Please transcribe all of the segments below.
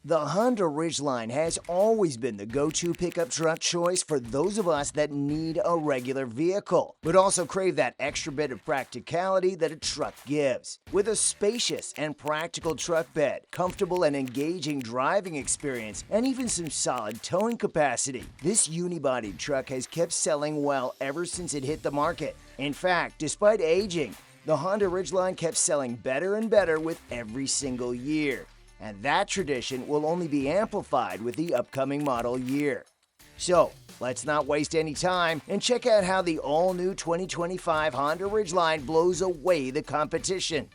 The Honda Ridgeline has always been the go-to pickup truck choice for those of us that need a regular vehicle, but also crave that extra bit of practicality that a truck gives. With a spacious and practical truck bed, comfortable and engaging driving experience, and even some solid towing capacity, this unibody truck has kept selling well ever since it hit the market. In fact, despite aging, the Honda Ridgeline kept selling better and better with every single year. And that tradition will only be amplified with the upcoming model year. So, let's not waste any time and check out how the all-new 2025 Honda Ridgeline blows away the competition.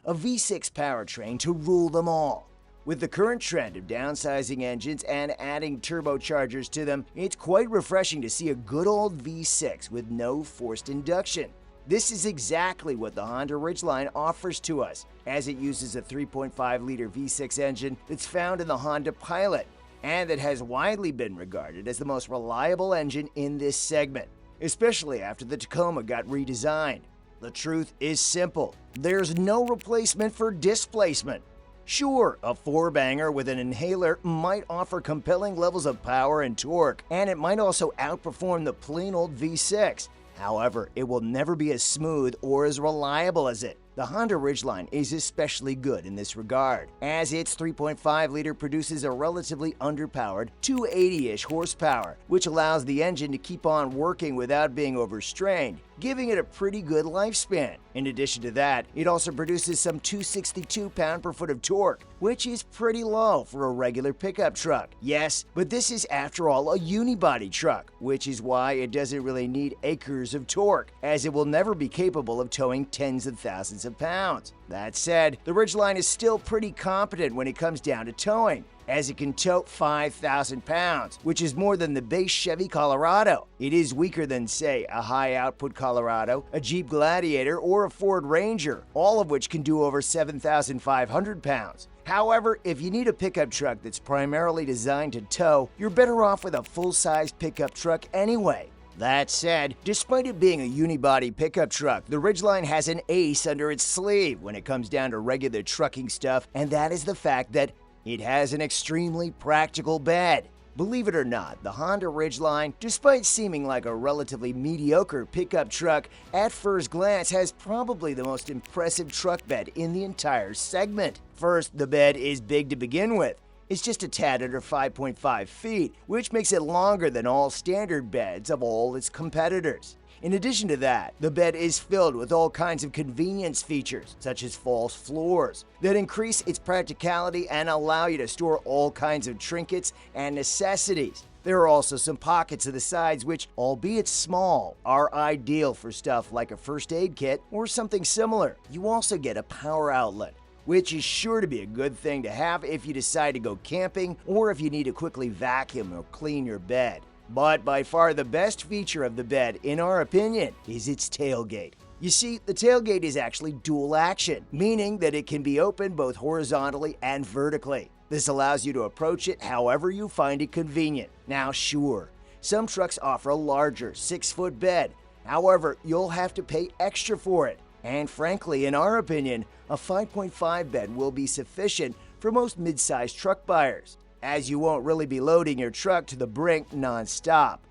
A V6 powertrain to rule them all. With the current trend of downsizing engines and adding turbochargers to them, it's quite refreshing to see a good old V6 with no forced induction. This is exactly what the Honda Ridgeline offers to us, as it uses a 3.5-liter V6 engine that's found in the Honda Pilot, and that has widely been regarded as the most reliable engine in this segment, especially after the Tacoma got redesigned. The truth is simple: there's no replacement for displacement. Sure, a four-banger with an inhaler might offer compelling levels of power and torque, and it might also outperform the plain old V6. However, it will never be as smooth or as reliable as it. The Honda Ridgeline is especially good in this regard, as its 3.5-liter produces a relatively underpowered 280-ish horsepower, which allows the engine to keep on working without being overstrained, giving it a pretty good lifespan. In addition to that, it also produces some 262 pound-per-foot of torque, which is pretty low for a regular pickup truck. Yes, but this is after all a unibody truck, which is why it doesn't really need acres of torque, as it will never be capable of towing tens of thousands of pounds. That said, the Ridgeline is still pretty competent when it comes down to towing, as it can tow 5,000 pounds, which is more than the base Chevy Colorado. It is weaker than, say, a high-output Colorado, a Jeep Gladiator, or a Ford Ranger, all of which can do over 7,500 pounds. However, if you need a pickup truck that's primarily designed to tow, you're better off with a full-size pickup truck anyway. That said, despite it being a unibody pickup truck, the Ridgeline has an ace under its sleeve when it comes down to regular trucking stuff, and that is the fact that it has an extremely practical bed. Believe it or not, the Honda Ridgeline, despite seeming like a relatively mediocre pickup truck, at first glance has probably the most impressive truck bed in the entire segment. First, the bed is big to begin with. It's just a tad under 5.5 feet, which makes it longer than all standard beds of all its competitors. In addition to that, the bed is filled with all kinds of convenience features, such as false floors, that increase its practicality and allow you to store all kinds of trinkets and necessities. There are also some pockets of the sides which, albeit small, are ideal for stuff like a first aid kit or something similar. You also get a power outlet, which is sure to be a good thing to have if you decide to go camping or if you need to quickly vacuum or clean your bed. But by far the best feature of the bed, in our opinion, is its tailgate. You see, the tailgate is actually dual action, meaning that it can be opened both horizontally and vertically. This allows you to approach it however you find it convenient. Now sure, some trucks offer a larger 6-foot bed. However, you'll have to pay extra for it. And frankly, in our opinion, a 5.5 bed will be sufficient for most mid-sized truck buyers, as you won't really be loading your truck to the brink non-stop.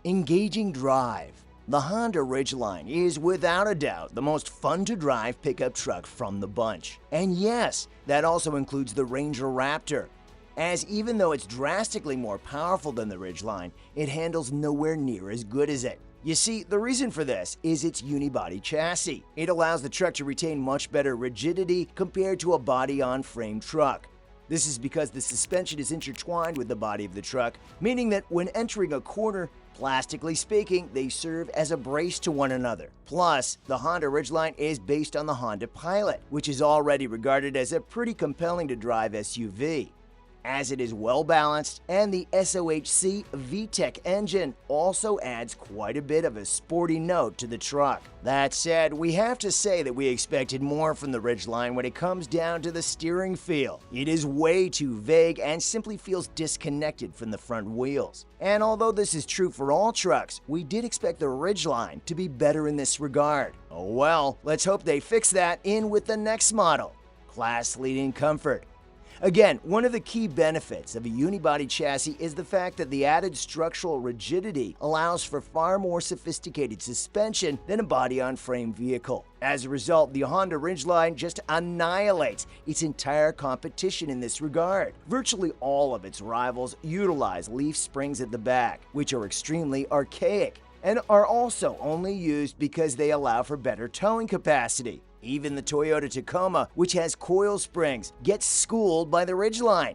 Engaging drive. The Honda Ridgeline is without a doubt the most fun-to-drive pickup truck from the bunch. And yes, that also includes the Ranger Raptor, as even though it's drastically more powerful than the Ridgeline, it handles nowhere near as good as it. You see, the reason for this is its unibody chassis. It allows the truck to retain much better rigidity compared to a body-on-frame truck. This is because the suspension is intertwined with the body of the truck, meaning that when entering a corner, plastically speaking, they serve as a brace to one another. Plus, the Honda Ridgeline is based on the Honda Pilot, which is already regarded as a pretty compelling to drive SUV, as it is well balanced, and the SOHC VTEC engine also adds quite a bit of a sporty note to the truck. That said, we have to say that we expected more from the Ridgeline when it comes down to the steering feel. It is way too vague and simply feels disconnected from the front wheels. And although this is true for all trucks, we did expect the Ridgeline to be better in this regard. Oh well, let's hope they fix that in with the next model. class-leading comfort. Again, one of the key benefits of a unibody chassis is the fact that the added structural rigidity allows for far more sophisticated suspension than a body-on-frame vehicle. As a result, the Honda Ridgeline just annihilates its entire competition in this regard. Virtually all of its rivals utilize leaf springs at the back, which are extremely archaic and are also only used because they allow for better towing capacity. Even the Toyota Tacoma, which has coil springs, gets schooled by the Ridgeline.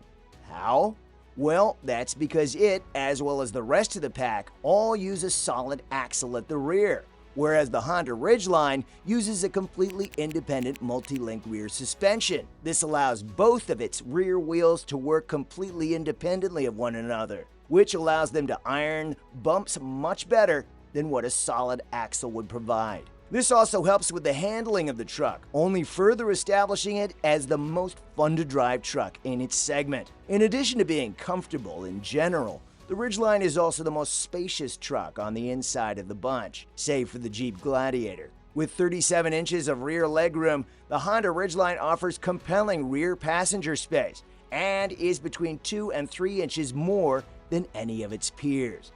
How? Well, that's because it, as well as the rest of the pack, all use a solid axle at the rear, whereas the Honda Ridgeline uses a completely independent multi-link rear suspension. This allows both of its rear wheels to work completely independently of one another, which allows them to iron bumps much better than what a solid axle would provide. This also helps with the handling of the truck, only further establishing it as the most fun-to-drive truck in its segment. In addition to being comfortable in general, the Ridgeline is also the most spacious truck on the inside of the bunch, save for the Jeep Gladiator. With 37 inches of rear legroom, the Honda Ridgeline offers compelling rear passenger space and is between 2 and 3 inches more than any of its peers.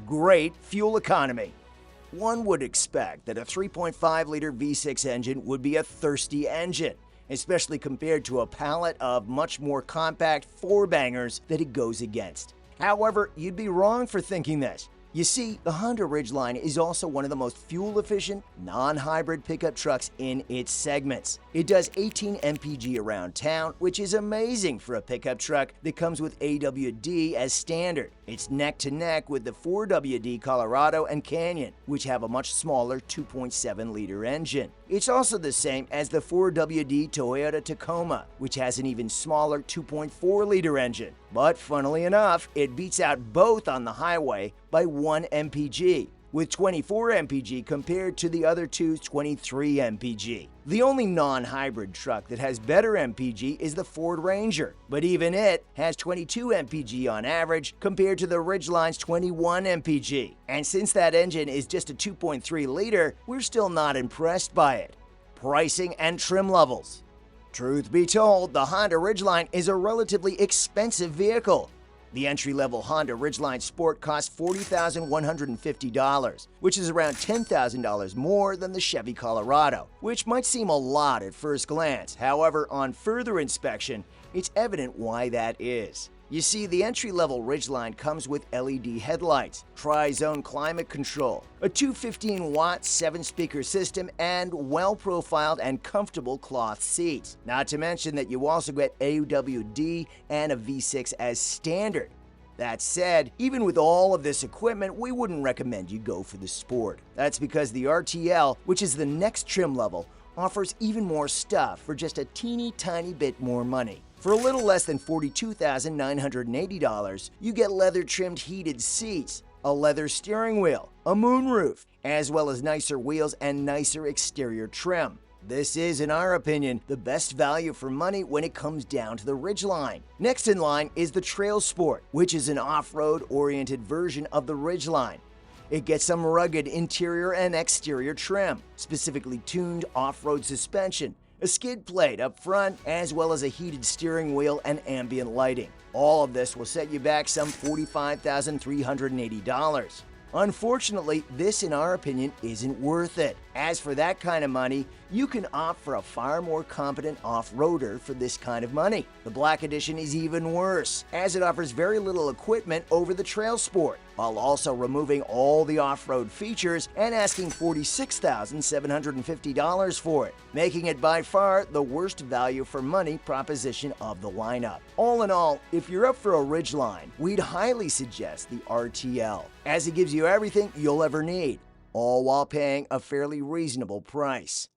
Great fuel economy. One would expect that a 3.5-liter V6 engine would be a thirsty engine, especially compared to a palette of much more compact four-bangers that it goes against. However, you'd be wrong for thinking this. You see, the Honda Ridgeline is also one of the most fuel-efficient, non-hybrid pickup trucks in its segments. It does 18 mpg around town, which is amazing for a pickup truck that comes with AWD as standard. It's neck-to-neck with the 4WD Colorado and Canyon, which have a much smaller 2.7-liter engine. It's also the same as the 4WD Toyota Tacoma, which has an even smaller 2.4-liter engine. But funnily enough, it beats out both on the highway by 1 mpg, with 24 mpg compared to the other two's 23 mpg. The only non-hybrid truck that has better mpg is the Ford Ranger, but even it has 22 mpg on average compared to the Ridgeline's 21 mpg. And since that engine is just a 2.3-liter, we're still not impressed by it. Pricing and trim levels. Truth be told, the Honda Ridgeline is a relatively expensive vehicle. The entry-level Honda Ridgeline Sport costs $40,150, which is around $10,000 more than the Chevy Colorado, which might seem a lot at first glance. However, on further inspection, it's evident why that is. You see, the entry-level Ridgeline comes with LED headlights, tri-zone climate control, a 215-watt 7-speaker system, and well-profiled and comfortable cloth seats. Not to mention that you also get AWD and a V6 as standard. That said, even with all of this equipment, we wouldn't recommend you go for the Sport. That's because the RTL, which is the next trim level, offers even more stuff for just a teeny tiny bit more money. For a little less than $42,980, you get leather-trimmed heated seats, a leather steering wheel, a moonroof, as well as nicer wheels and nicer exterior trim. This is, in our opinion, the best value for money when it comes down to the Ridgeline. Next in line is the Trail Sport, which is an off-road oriented version of the Ridgeline. It gets some rugged interior and exterior trim, specifically tuned off-road suspension, a skid plate up front, as well as a heated steering wheel and ambient lighting. All of this will set you back some $45,380. Unfortunately, this, in our opinion, isn't worth it. As for that kind of money, you can opt for a far more competent off-roader for this kind of money. The Black Edition is even worse, as it offers very little equipment over the Trail Sport, while also removing all the off-road features and asking $46,750 for it, making it by far the worst value for money proposition of the lineup. All in all, if you're up for a Ridgeline, we'd highly suggest the RTL, as it gives you everything you'll ever need, all while paying a fairly reasonable price.